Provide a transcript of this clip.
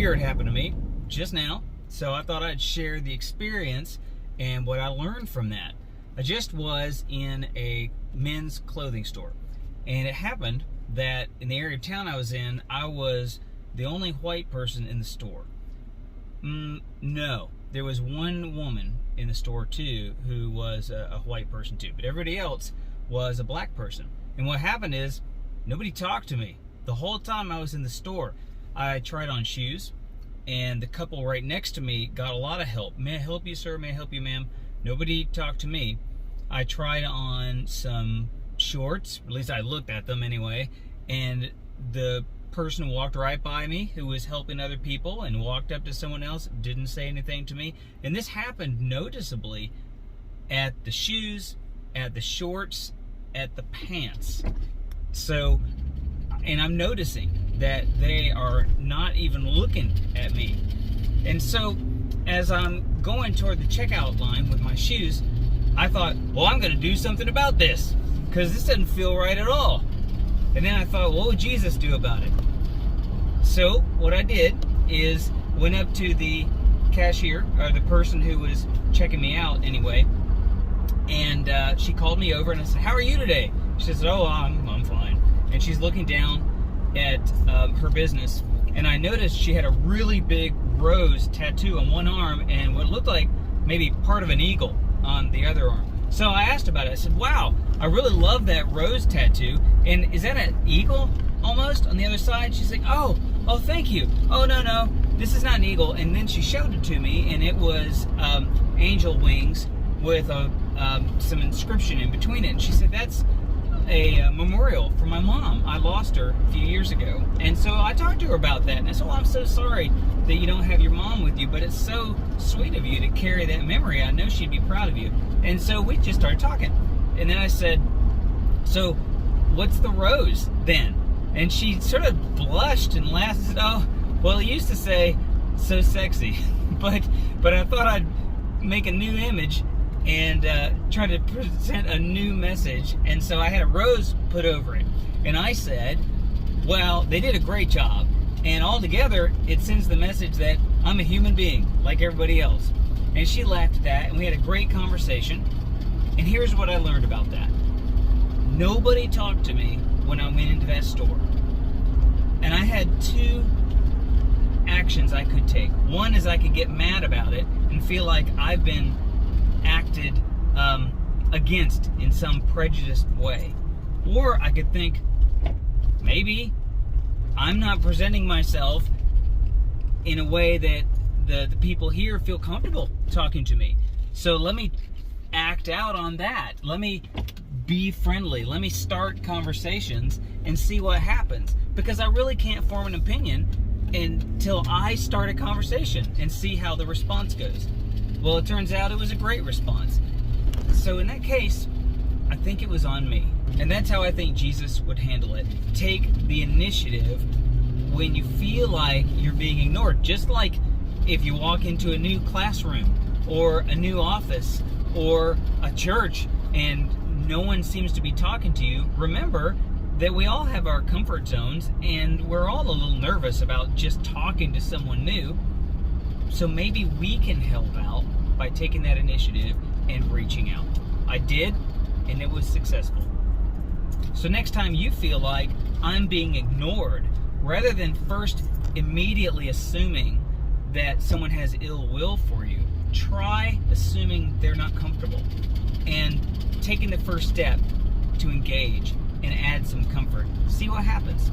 weird happened to me just now, so I thought I'd share the experience and what I learned from that. I just was in a men's clothing store, and it happened that in the area of town I was in, I was the only white person in the store. No, there was one woman in the store too who was a white person too, but everybody else was a black person. And what happened is nobody talked to me the whole time I was in the store. I tried on shoes, and the couple right next to me got a lot of help. May I help you, sir? May I help you, ma'am? Nobody talked to me. I tried on some shorts, at least I looked at them anyway, and the person walked right by me who was helping other people and walked up to someone else, didn't say anything to me. And this happened noticeably at the shoes, at the shorts, at the pants. So, and I'm noticing that they are not even looking at me. And so as I'm going toward the checkout line with my shoes, I thought, well, I'm going to do something about this, because this doesn't feel right at all. And then I thought, what would Jesus do about it? So what I did is went up to the cashier, or the person who was checking me out anyway, and she called me over and I said, how are you today? She said, oh, I'm fine. And she's looking down at her business, and I noticed she had a really big rose tattoo on one arm and what looked like maybe part of an eagle on the other arm. So I asked about it. I said, wow, I really love that rose tattoo, and is that an eagle almost on the other side? She's like, oh, thank you. Oh, no, this is not an eagle. And then she showed it to me, and it was angel wings with some inscription in between it. And she said, that's a memorial for my mom. I lost her a few years ago. And so I talked to her about that, and I said, well, I'm so sorry that you don't have your mom with you, but it's so sweet of you to carry that memory. I know she'd be proud of you. And so we just started talking. And then I said, so what's the rose then? And she sort of blushed and laughed and said, oh, well, it used to say, so sexy. but I thought I'd make a new image and try to present a new message. And so I had a rose put over it. And I said, well, they did a great job. And altogether, it sends the message that I'm a human being like everybody else. And she laughed at that, and we had a great conversation. And here's what I learned about that. Nobody talked to me when I went into that store. And I had two actions I could take. One is I could get mad about it and feel like I've been acted against in some prejudiced way. Or I could think, maybe I'm not presenting myself in a way that the people here feel comfortable talking to me. So let me act out on that. Let me be friendly. Let me start conversations and see what happens. Because I really can't form an opinion until I start a conversation and see how the response goes. Well, it turns out it was a great response. So in that case, I think it was on me. And that's how I think Jesus would handle it. Take the initiative when you feel like you're being ignored. Just like if you walk into a new classroom or a new office or a church and no one seems to be talking to you, remember that we all have our comfort zones and we're all a little nervous about just talking to someone new. So maybe we can help out by taking that initiative and reaching out. I did, and it was successful. So next time you feel like I'm being ignored, rather than first immediately assuming that someone has ill will for you, try assuming they're not comfortable and taking the first step to engage and add some comfort. See what happens.